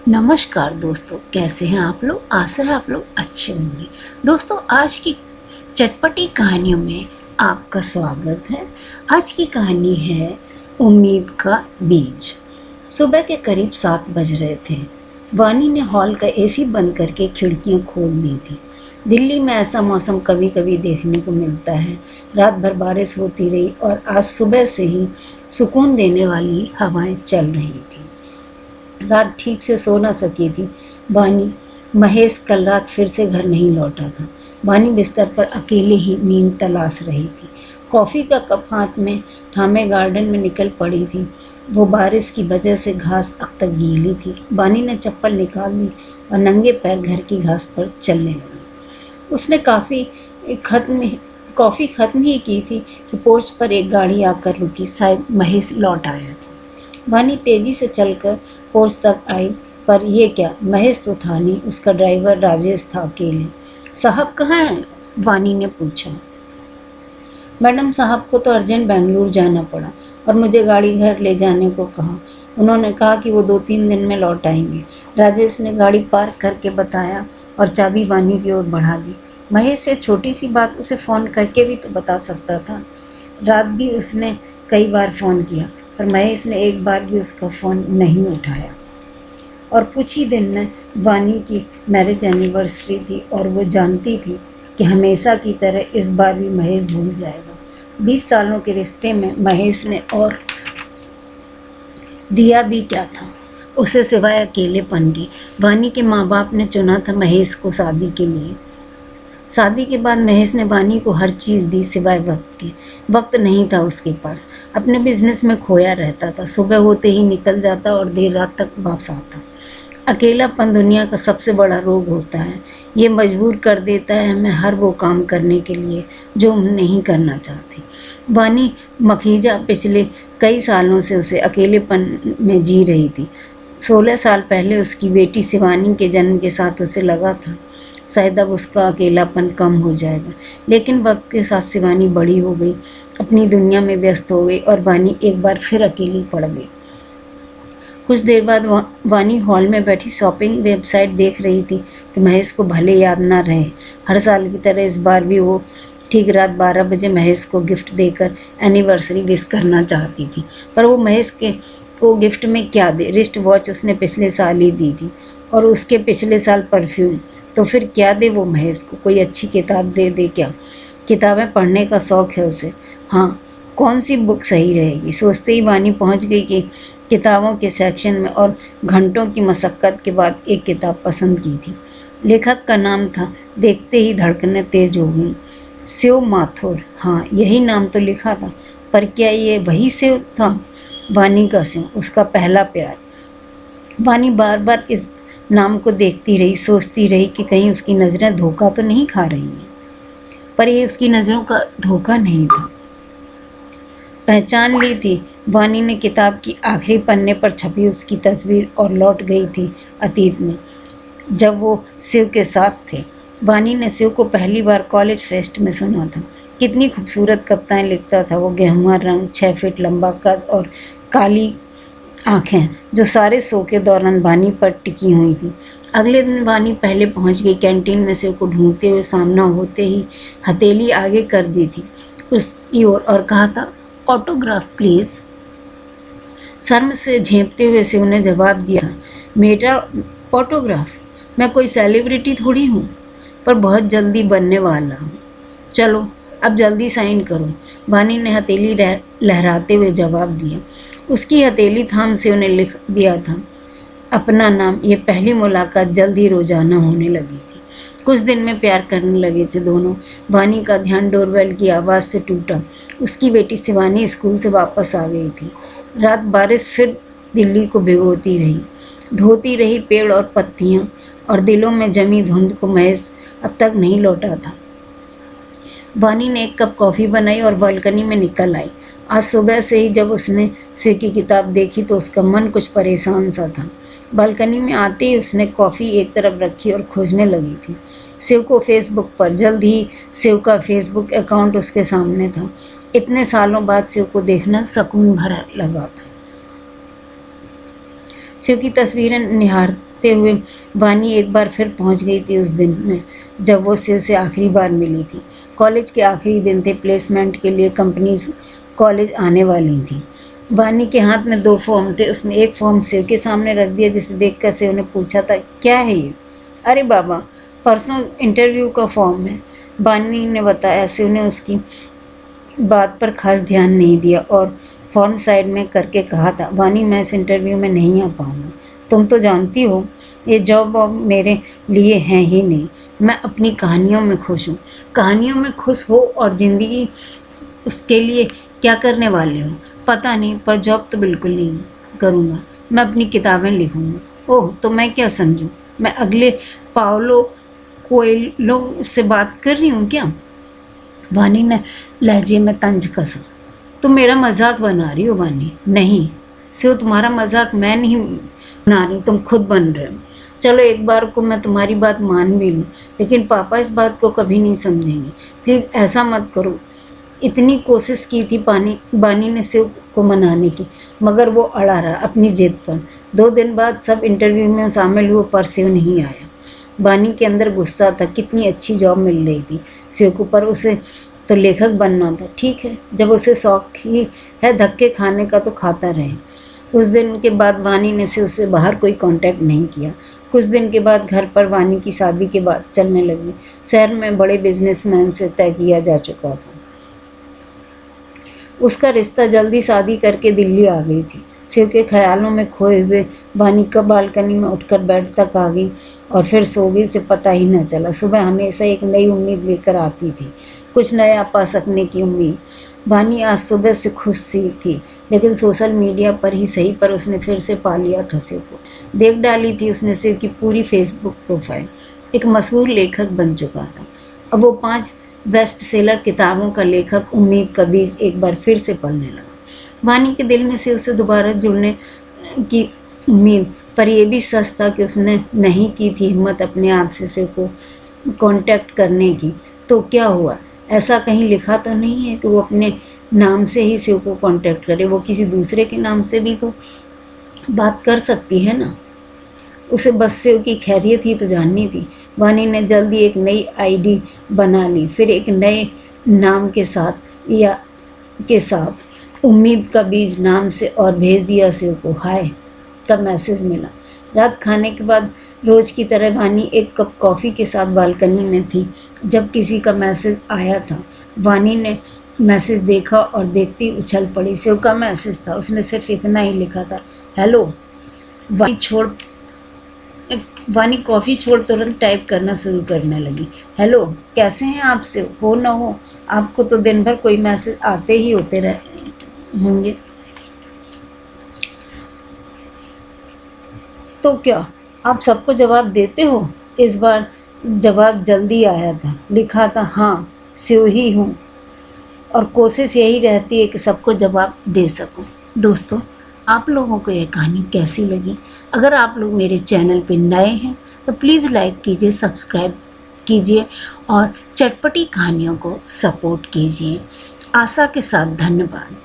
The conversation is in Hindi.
नमस्कार दोस्तों, कैसे हैं आप लोग। आशा है आप लोग अच्छे होंगे। दोस्तों, आज की चटपटी कहानियों में आपका स्वागत है। आज की कहानी है उम्मीद का बीज। सुबह के करीब 7 बज रहे थे। वानी ने हॉल का एसी बंद करके खिड़कियां खोल दी थी। दिल्ली में ऐसा मौसम कभी कभी देखने को मिलता है। रात भर बारिश होती रही और आज सुबह से ही सुकून देने वाली हवाएं चल रही थी। रात ठीक से सो ना सकी थी बानी। महेश कल रात फिर से घर नहीं लौटा था। बानी बिस्तर पर अकेले ही नींद तलाश रही थी। कॉफ़ी का कप हाथ में थामे गार्डन में निकल पड़ी थी। वो बारिश की वजह से घास अब तक गीली थी। बानी ने चप्पल निकाल ली और नंगे पैर घर की घास पर चलने लगी। उसने कॉफ़ी ख़त्म ही की थी कि पोर्च पर एक गाड़ी आकर रुकी। शायद महेश लौट आया था। बानी तेज़ी से चलकर पोर्च तक आई, पर यह क्या, महेश तो था नहीं। उसका ड्राइवर राजेश था अकेले। साहब कहाँ हैं? वानी ने पूछा। मैडम साहब को तो अर्जेंट बेंगलुरु जाना पड़ा और मुझे गाड़ी घर ले जाने को कहा। उन्होंने कहा कि वो 2-3 दिन में लौट आएंगे। राजेश ने गाड़ी पार्क करके बताया और चाबी वानी की ओर बढ़ा दी। महेश से छोटी सी बात उसे फ़ोन करके भी तो बता सकता था। रात भी उसने कई बार फ़ोन किया, पर महेश ने एक बार भी उसका फ़ोन नहीं उठाया। और कुछ ही दिन में वानी की मैरिज एनिवर्सरी थी और वो जानती थी कि हमेशा की तरह इस बार भी महेश भूल जाएगा। 20 सालों के रिश्ते में महेश ने और दिया भी क्या था उसे सिवाय अकेलेपन के। वानी के माँ बाप ने चुना था महेश को शादी के लिए। शादी के बाद महेश ने वानी को हर चीज़ दी सिवाय वक्त के। वक्त नहीं था उसके पास। अपने बिजनेस में खोया रहता था। सुबह होते ही निकल जाता और देर रात तक वापस आता। अकेलापन दुनिया का सबसे बड़ा रोग होता है। ये मजबूर कर देता है हमें हर वो काम करने के लिए जो हम नहीं करना चाहते। वानी मखीजा पिछले कई सालों से उसे अकेलेपन में जी रही थी। 16 साल पहले उसकी बेटी शिवानी के जन्म के साथ उसे लगा था शायद अब उसका अकेलापन कम हो जाएगा। लेकिन वक्त के साथ शिवानी बड़ी हो गई, अपनी दुनिया में व्यस्त हो गई और वानी एक बार फिर अकेली पड़ गई। कुछ देर बाद वानी हॉल में बैठी शॉपिंग वेबसाइट देख रही थी कि महेश को भले याद ना रहे। हर साल की तरह इस बार भी वो ठीक रात 12 बजे महेश को गिफ्ट देकर एनिवर्सरी विश करना चाहती थी। पर वो महेश को गिफ्ट में क्या दे? रिस्ट वॉच उसने पिछले साल ही दी थी और उसके पिछले साल परफ्यूम। तो फिर क्या दे वो महेश को? कोई अच्छी किताब दे दे क्या? किताबें पढ़ने का शौक़ है उसे। हाँ, कौन सी बुक सही रहेगी? सोचते ही वानी पहुंच गई कि किताबों के सेक्शन में और घंटों की मशक्क़त के बाद एक किताब पसंद की थी। लेखक का नाम था। देखते ही धड़कनें तेज हो गईं। शिव माथुर। हाँ, यही नाम तो लिखा था, पर क्या ये वही शिव था? वानी का शिव, उसका पहला प्यार। वानी बार बार इस नाम को देखती रही, सोचती रही कि कहीं उसकी नज़रें धोखा तो नहीं खा रही हैं। पर ये उसकी नज़रों का धोखा नहीं था। पहचान ली थी। वानी ने किताब की आखिरी पन्ने पर छपी उसकी तस्वीर और लौट गई थी अतीत में, जब वो शिव के साथ थे। वानी ने शिव को पहली बार कॉलेज फेस्ट में सुना था। कितनी खूबसूरत कविताएं लिखता था वो। गेहुआ रंग, 6 फीट लंबा कद और काली आँखें जो सारे शो के दौरान वानी पर टिकी हुई थी। अगले दिन वानी पहले पहुंच गई। कैंटीन में शिव को ढूंढते हुए सामना होते ही हथेली आगे कर दी थी उसकी ओर और कहा था, ऑटोग्राफ प्लीज़। शर्म से झेंपते हुए शिव ने जवाब दिया, मेरा ऑटोग्राफ? मैं कोई सेलिब्रिटी थोड़ी हूँ, पर बहुत जल्दी बनने वाला हूँ। चलो अब जल्दी साइन करो। वानी ने हथेली लहराते हुए जवाब दिया। उसकी हथेली थाम से उन्हें लिख दिया था अपना नाम। ये पहली मुलाकात जल्द ही रोजाना होने लगी थी। कुछ दिन में प्यार करने लगे थे दोनों। वानी का ध्यान डोरबेल की आवाज़ से टूटा। उसकी बेटी शिवानी स्कूल से वापस आ गई थी। रात बारिश फिर दिल्ली को भिगोती रही, धोती रही पेड़ और पत्तियाँ, और दिलों में जमी धुंध को महेश अब तक नहीं लौटा था। वानी ने एक कप कॉफ़ी बनाई और बालकनी में निकल आई। आज सुबह से ही जब उसने शिव की किताब देखी तो उसका मन कुछ परेशान सा था। बालकनी में आते ही उसने कॉफ़ी एक तरफ रखी और खोजने लगी थी शिव को फेसबुक पर। जल्द ही शिव का फेसबुक अकाउंट उसके सामने था। इतने सालों बाद शिव को देखना सुकून भरा लगा था। शिव की तस्वीरें निहारते देखते हुए वानी एक बार फिर पहुंच गई थी उस दिन में जब वो शिव से आखिरी बार मिली थी। कॉलेज के आखिरी दिन थे, प्लेसमेंट के लिए कंपनीज कॉलेज आने वाली थी। वानी के हाथ में 2 फॉर्म थे, उसने एक फॉर्म शिव के सामने रख दिया, जिसे देखकर शिव ने पूछा था, क्या है ये? अरे बाबा, परसों इंटरव्यू का फॉर्म है, वानी ने बताया। शिव ने उसकी बात पर खास ध्यान नहीं दिया और फॉर्म साइड में करके कहा था, वानी मैं इस इंटरव्यू में नहीं आ पाऊँगा। तुम तो जानती हो ये जॉब अब मेरे लिए है ही नहीं। मैं अपनी कहानियों में खुश हूँ। कहानियों में खुश हो और ज़िंदगी उसके लिए क्या करने वाले हो पता नहीं, पर जॉब तो बिल्कुल नहीं करूँगा। मैं अपनी किताबें लिखूँगा। ओह, तो मैं क्या समझूँ, मैं अगले पाओलो कोएल्हो से बात कर रही हूँ क्या? वानी ने लहजे में तंज कसा। तुम मेरा मजाक बना रही हो वानी? नहीं सिर्फ तुम्हारा मजाक मैं नहीं बना रही, तुम खुद बन रहे हो। चलो एक बार को मैं तुम्हारी बात मान भी लूँ, लेकिन पापा इस बात को कभी नहीं समझेंगे। प्लीज़ ऐसा मत करो। इतनी कोशिश की थी बानी ने शिव को मनाने की, मगर वो अड़ा रहा अपनी जिद पर। 2 दिन बाद सब इंटरव्यू में शामिल हुए, पर शिव नहीं आया। बानी के अंदर गुस्सा था, कितनी अच्छी जॉब मिल रही थी शिव को, पर उसे तो लेखक बनना था। ठीक है, जब उसे शौक ही है धक्के खाने का तो खाता रहे। उस दिन के बाद वानी ने शिव से बाहर कोई कांटेक्ट नहीं किया। कुछ दिन के बाद घर पर वानी की शादी की बात चलने लगी। शहर में बड़े बिजनेसमैन से तय किया जा चुका था। उसका रिश्ता जल्दी शादी करके दिल्ली आ गई थी। शिव के ख्यालों में खोए हुए वानी कब बालकनी में उठकर बेड तक आ गई और फिर सो गई, से पता ही न चला। सुबह हमेशा एक नई उम्मीद लेकर आती थी, कुछ नया पा सकने की उम्मीद। वानी आज सुबह से खुश सी थी, लेकिन सोशल मीडिया पर ही सही, पर उसने फिर से पा लिया था शिव को। देख डाली थी उसने शिव की पूरी फेसबुक प्रोफाइल। एक मशहूर लेखक बन चुका था। अब वो 5 बेस्ट सेलर किताबों का लेखक उम्मीद का बीज एक बार फिर से पलने लगा। वानी के दिल में शिव से दोबारा जुड़ने की उम्मीद, पर यह भी सच था कि उसने नहीं की थी हिम्मत अपने आप से शिव को कांटेक्ट करने की। तो क्या हुआ? ऐसा कहीं लिखा तो नहीं है कि वो अपने नाम से ही शिव को कांटेक्ट करे? वो किसी दूसरे के नाम से भी तो बात कर सकती है ना। उसे बस शिव की खैरियत ही तो जाननी थी। वानी ने जल्दी एक नई आईडी बना ली, फिर एक नए नाम के साथ उम्मीद का बीज नाम से, और भेज दिया शिव को हाय का मैसेज मिला। रात खाने के बाद रोज की तरह वानी एक कप कॉफ़ी के साथ बालकनी में थी जब किसी का मैसेज आया था। वानी ने मैसेज देखा और देखती उछल पड़ी। शिव का मैसेज था। उसने सिर्फ इतना ही लिखा था, हेलो। वानी कॉफ़ी छोड़ तुरंत टाइप करना शुरू करने लगी। हेलो, कैसे हैं आप शिव? हो ना हो, आपको तो दिन भर कोई मैसेज आते ही होते रहे होंगे। तो क्या आप सबको जवाब देते हो? इस बार जवाब जल्दी आया था। लिखा था, हाँ शिव ही हूँ, और कोशिश यही रहती है कि सबको जवाब दे सकूं। दोस्तों, आप लोगों को ये कहानी कैसी लगी? अगर आप लोग मेरे चैनल पे नए हैं तो प्लीज़ लाइक कीजिए, सब्सक्राइब कीजिए और चटपटी कहानियों को सपोर्ट कीजिए। आशा के साथ धन्यवाद।